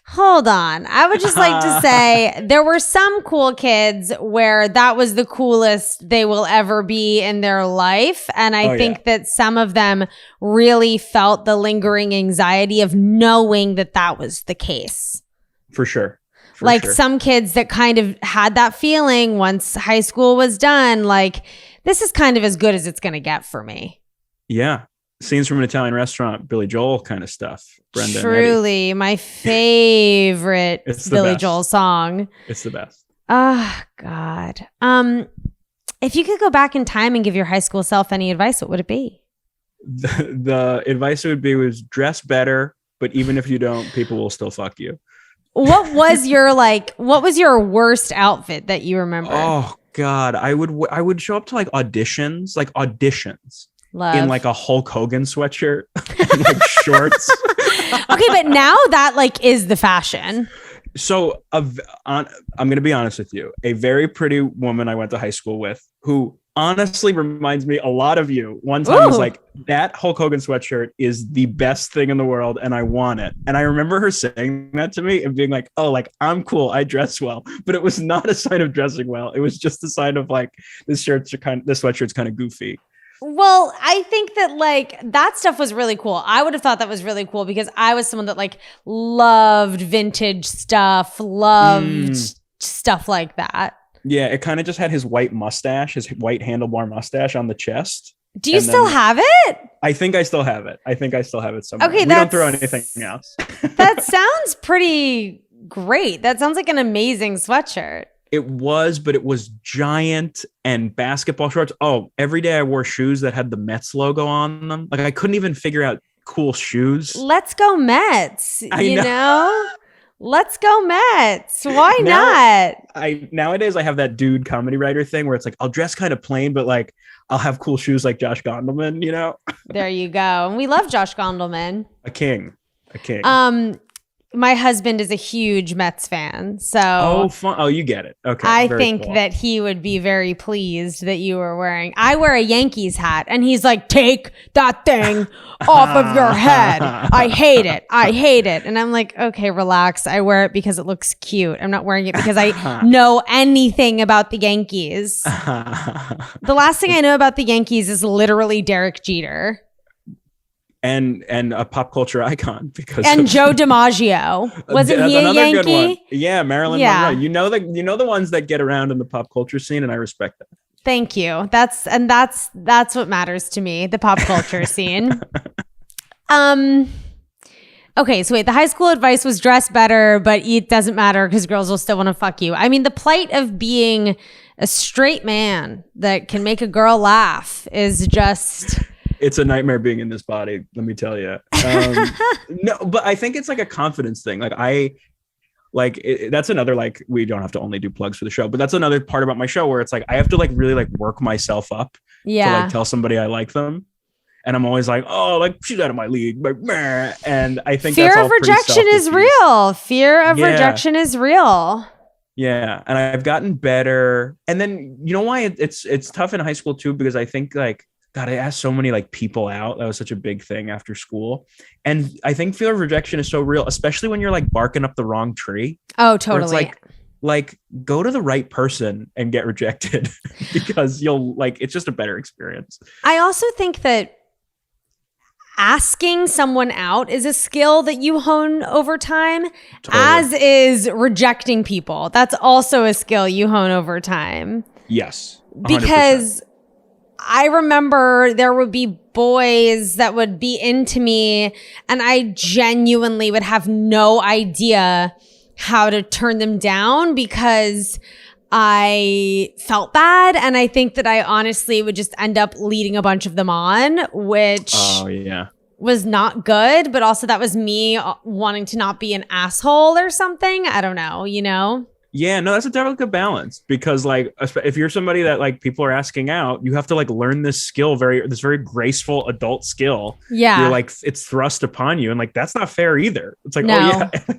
Hold on. I would just like to say there were some cool kids where that was the coolest they will ever be in their life. And I think that some of them really felt the lingering anxiety of knowing that was the case. For sure. Some kids that kind of had that feeling once high school was done, like, this is kind of as good as it's going to get for me. Yeah. Scenes from an Italian restaurant, Billy Joel kind of stuff. Brenda Truly, my favorite Billy Joel song. It's the best. Oh, God. If you could go back in time and give your high school self any advice, what would it be? The advice would be dress better, but even if you don't, people will still fuck you. What was your worst outfit that you remember? Oh, God. I would show up to auditions. Love. In a Hulk Hogan sweatshirt and shorts. Okay, but now that is the fashion. So I'm going to be honest with you. A very pretty woman I went to high school with who honestly reminds me a lot of you. One time was Ooh. like, that Hulk Hogan sweatshirt is the best thing in the world and I want it. And I remember her saying that to me and being like, oh, like I'm cool, I dress well. But it was not a sign of dressing well. It was just a sign of like this sweatshirt's kind of goofy. Well, I think that like that stuff was really cool. I would have thought that was really cool because I was someone that like loved vintage stuff, loved stuff like that. Yeah, it kind of just had his white mustache, his white handlebar mustache on the chest. Do you still have it? I think I still have it. Somewhere. Okay, we don't throw anything else. That sounds pretty great. That sounds like an amazing sweatshirt. It was, but it was giant and basketball shorts. Oh, every day I wore shoes that had the Mets logo on them. Like I couldn't even figure out cool shoes. Let's go Mets. I know. Let's go Mets. Why not? Nowadays I have that dude comedy writer thing where it's like I'll dress kind of plain, but like I'll have cool shoes like Josh Gondelman, you know? There you go. And we love Josh Gondelman. A king. My husband is a huge Mets fan, so fun. Oh, you get it. Okay. I think that he would be very pleased that you were wearing. I wear a Yankees hat, and he's like, "Take that thing off of your head. I hate it. I hate it." And I'm like, "Okay, relax. I wear it because it looks cute. I'm not wearing it because I know anything about the Yankees." The last thing I know about the Yankees is literally Derek Jeter. And a pop culture icon and Joe DiMaggio, wasn't he a Yankee? Good one. Yeah, Marilyn Monroe. You know the ones that get around in the pop culture scene, and I respect that. Thank you. That's what matters to me, the pop culture scene. Okay, so wait, the high school advice was dress better, but it doesn't matter because girls will still want to fuck you. I mean, the plight of being a straight man that can make a girl laugh is just... It's a nightmare being in this body, let me tell you. No, but I think it's like a confidence thing. That's another, like, we don't have to only do plugs for the show, but that's another part about my show where it's like, I have to like really like work myself up to like tell somebody I like them. And I'm always like, oh, like she's out of my league. And I think fear of rejection is real. Fear of rejection is real. Yeah. And I've gotten better. And then, you know why it's tough in high school too, because I think like, God, I asked so many like people out. That was such a big thing after school. And I think fear of rejection is so real, especially when you're like barking up the wrong tree. Oh, totally. It's like go to the right person and get rejected because you'll like, it's just a better experience. I also think that asking someone out is a skill that you hone over time, as is rejecting people. That's also a skill you hone over time. Yes. 100%. Because I remember there would be boys that would be into me and I genuinely would have no idea how to turn them down because I felt bad. And I think that I honestly would just end up leading a bunch of them on, which was not good. But also that was me wanting to not be an asshole or something. I don't know, you know? Yeah, no, that's a delicate balance because like if you're somebody that like people are asking out, you have to like learn this skill, this very graceful adult skill. Yeah. You're like, it's thrust upon you. And like, that's not fair either. It's like, no. Oh yeah,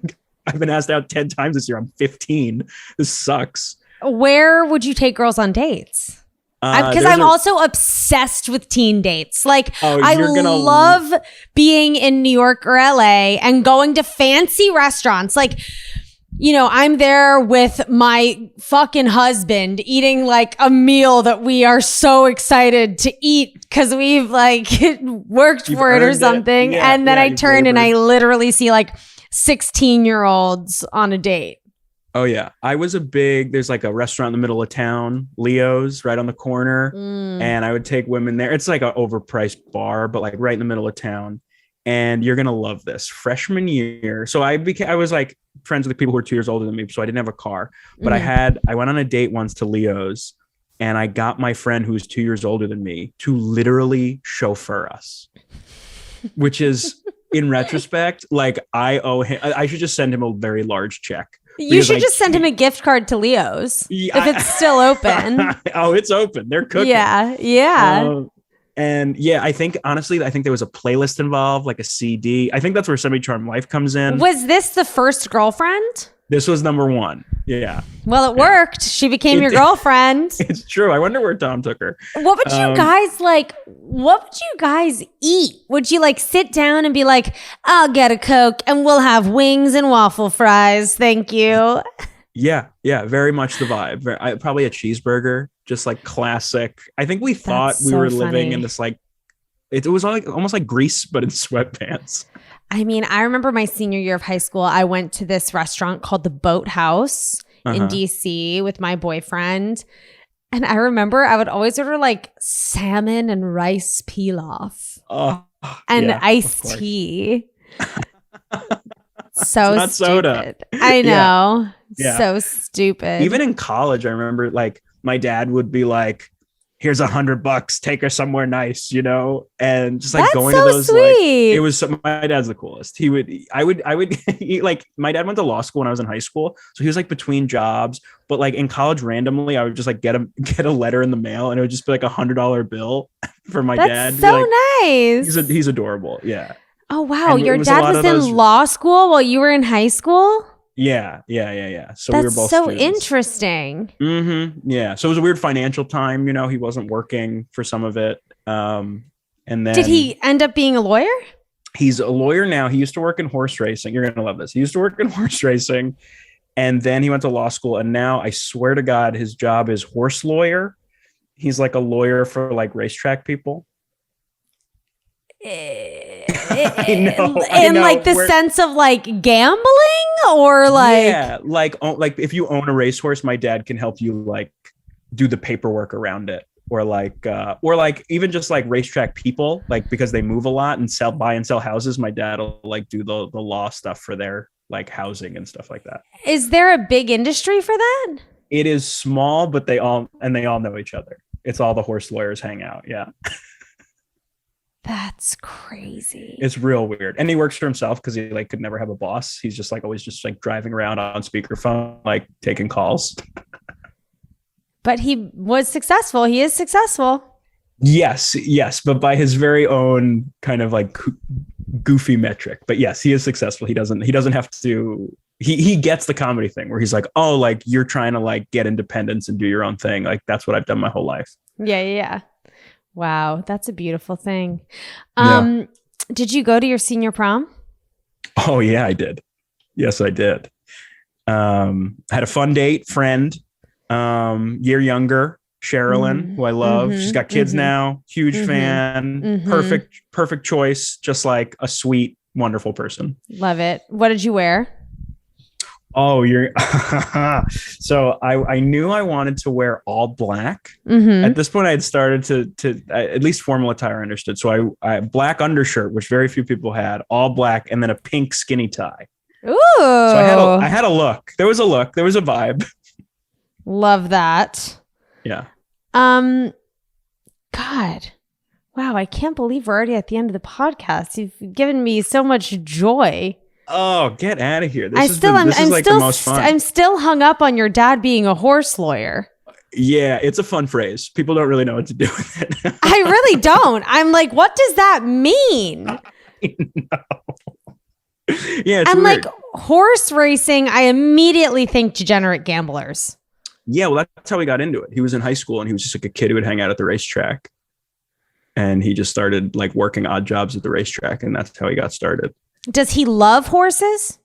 I've been asked out 10 times this year. I'm 15. This sucks. Where would you take girls on dates? Because I'm also obsessed with teen dates. Like, I love being in New York or LA and going to fancy restaurants. Like, you know, I'm there with my fucking husband eating like a meal that we are so excited to eat because we've like worked for it or something. Yeah, and then I turn and I literally see like 16-year-olds on a date. Oh, yeah. There's like a restaurant in the middle of town, Leo's, right on the corner. And I would take women there. It's like an overpriced bar, but like right in the middle of town. And you're going to love this. Freshman year. So I was like friends with people who were 2 years older than me. So I didn't have a car, but I went on a date once to Leo's and I got my friend who was 2 years older than me to literally chauffeur us, which is in retrospect, like I owe him. I should just send him a very large check. You should just send him a gift card to Leo's if it's still open. Oh, it's open. They're cooking. Yeah. Yeah. And yeah, I think honestly, there was a playlist involved, like a CD. I think that's where Semi-Charmed Life comes in. Was this the first girlfriend? This was number one. Yeah. Well, it worked. She became your girlfriend. It's true. I wonder where Tom took her. What would you guys like? What would you guys eat? Would you like sit down and be like, I'll get a Coke and we'll have wings and waffle fries. Thank you. Yeah. Yeah. Very much the vibe. Probably a cheeseburger, just like classic. I think we thought we were living in this like, it was like almost like Greece, but in sweatpants. I mean, I remember my senior year of high school, I went to this restaurant called the Boathouse in DC with my boyfriend. And I remember I would always order like salmon and rice pilaf and iced tea. So not stupid. Soda. I know. Yeah. So stupid. Even in college, I remember like my dad would be like, here's $100, take her somewhere nice, you know, and just like going to those, sweet. Like, it was my dad's the coolest. I would like, my dad went to law school when I was in high school. So he was like between jobs, but like in college randomly, I would just like get a letter in the mail and it would just be like $100 bill for my dad. That's so like, nice. He's adorable. Yeah. Oh, wow. And Your dad was in law school while you were in high school? Yeah. So we were both so students. Interesting. Yeah. So it was a weird financial time. You know, he wasn't working for some of it. And then did he end up being a lawyer? He's a lawyer now. He used to work in horse racing. You're going to love this. He used to work in horse racing. And then he went to law school. And now I swear to God, his job is horse lawyer. He's like a lawyer for like racetrack people. I know. Like the sense of like gambling or like, yeah, like if you own a racehorse, my dad can help you like do the paperwork around it, or like even just like racetrack people, like because they move a lot and buy and sell houses. My dad will like do the law stuff for their like housing and stuff like that. Is there a big industry for that? It is small, but they all know each other. It's all the horse lawyers hang out. Yeah. That's crazy. It's real weird. And he works for himself because he like could never have a boss. He's just like always just like driving around on speakerphone, like taking calls. But he was successful. He is successful. Yes. But by his very own kind of like goofy metric. But yes, he is successful. He doesn't have to, he gets the comedy thing where he's like, oh, like you're trying to like get independence and do your own thing. Like that's what I've done my whole life. Yeah. Wow, that's a beautiful thing. Yeah. Did you go to your senior prom? Oh yeah, I did. Yes, I did. Had a fun date, friend, year younger, Sherilyn, who I love. She's got kids now. Huge fan. Perfect choice. Just like a sweet, wonderful person. Love it. What did you wear? Oh, so I knew I wanted to wear all black. At this point, I had started to at least formal attire I understood. So I black undershirt, which very few people had, all black, and then a pink skinny tie. Ooh. So I had a look. There was a look. There was a vibe. Love that. Yeah. God. Wow, I can't believe we're already at the end of the podcast. You've given me so much joy. Oh, get out of here. This is the most fun. I'm still hung up on your dad being a horse lawyer. Yeah, it's a fun phrase. People don't really know what to do with it. I really don't. I'm like, what does that mean? I know. Yeah, it's weird. Like horse racing, I immediately think degenerate gamblers. Yeah, well, that's how he got into it. He was in high school and he was just like a kid who would hang out at the racetrack. And he just started like working odd jobs at the racetrack, and that's how he got started. Does he love horses?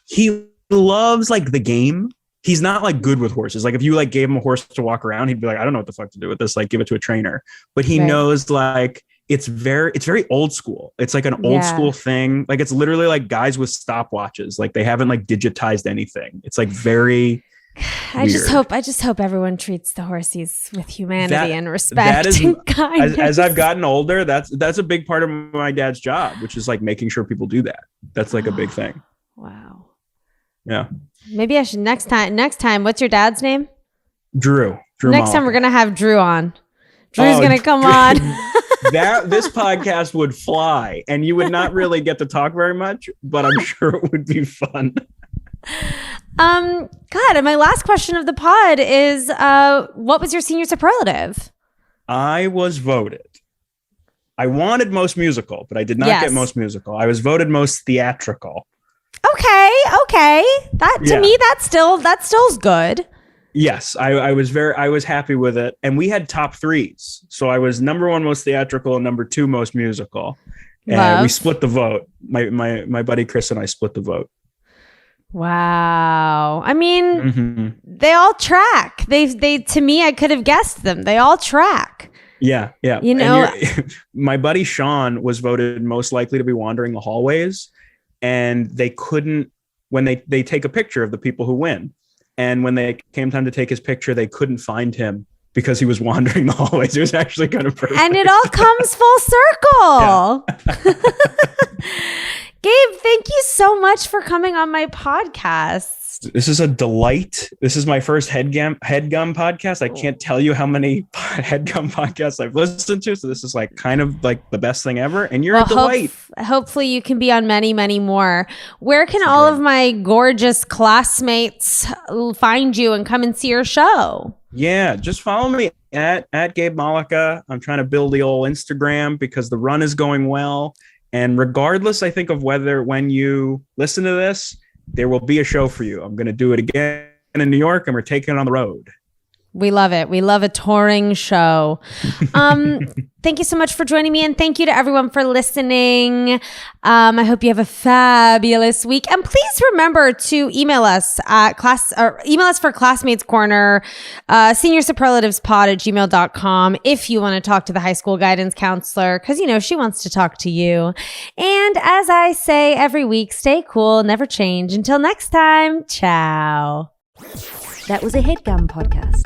He loves like the game. He's not like good with horses. Like if you like gave him a horse to walk around, he'd be like, I don't know what the fuck to do with this. Like give it to a trainer. But he knows like it's very old school. It's like an old school thing. Like it's literally like guys with stopwatches. Like they haven't like digitized anything. It's like very I just hope everyone treats the horses with humanity and respect and kindness. As I've gotten older, that's a big part of my dad's job, which is like making sure people do that. That's like a big thing. Wow. Yeah. Maybe I should next time. What's your dad's name? Drew next Mollica. Time we're gonna have Drew on. Drew's gonna come on. This podcast would fly, and you would not really get to talk very much, but I'm sure it would be fun. God, and my last question of the pod is, what was your senior superlative? I was voted. I wanted most musical, but I did not get most musical. I was voted most theatrical. Okay. That to me, that still's good. Yes, I was happy with it, and we had top threes. So I was number one most theatrical and number two most musical. And we split the vote. My buddy Chris and I split the vote. Wow. I mean, they all track. They to me, I could have guessed them. They all track. Yeah. You know, my buddy Sean was voted most likely to be wandering the hallways, and they couldn't when they take a picture of the people who win. And when they came time to take his picture, they couldn't find him because he was wandering the hallways. It was actually kind of perfect. And it all comes full circle. Gabe, thank you so much for coming on my podcast. This is a delight. This is my first Headgum podcast. I can't tell you how many Headgum podcasts I've listened to. So this is like kind of like the best thing ever. And you're a delight. Hopefully you can be on many, many more. Where can all of my gorgeous classmates find you and come and see your show? Yeah, just follow me at Gabe Mollica. I'm trying to build the old Instagram because the run is going well. And regardless, I think of when you listen to this, there will be a show for you. I'm going to do it again in New York, and we're taking it on the road. We love it. We love a touring show. Thank you so much for joining me, and thank you to everyone for listening. I hope you have a fabulous week. And please remember to email us at email us for Classmates Corner, seniorsuperlativespod@gmail.com if you want to talk to the high school guidance counselor, because she wants to talk to you. And as I say every week, stay cool, never change. Until next time, ciao. That was a Headgum podcast.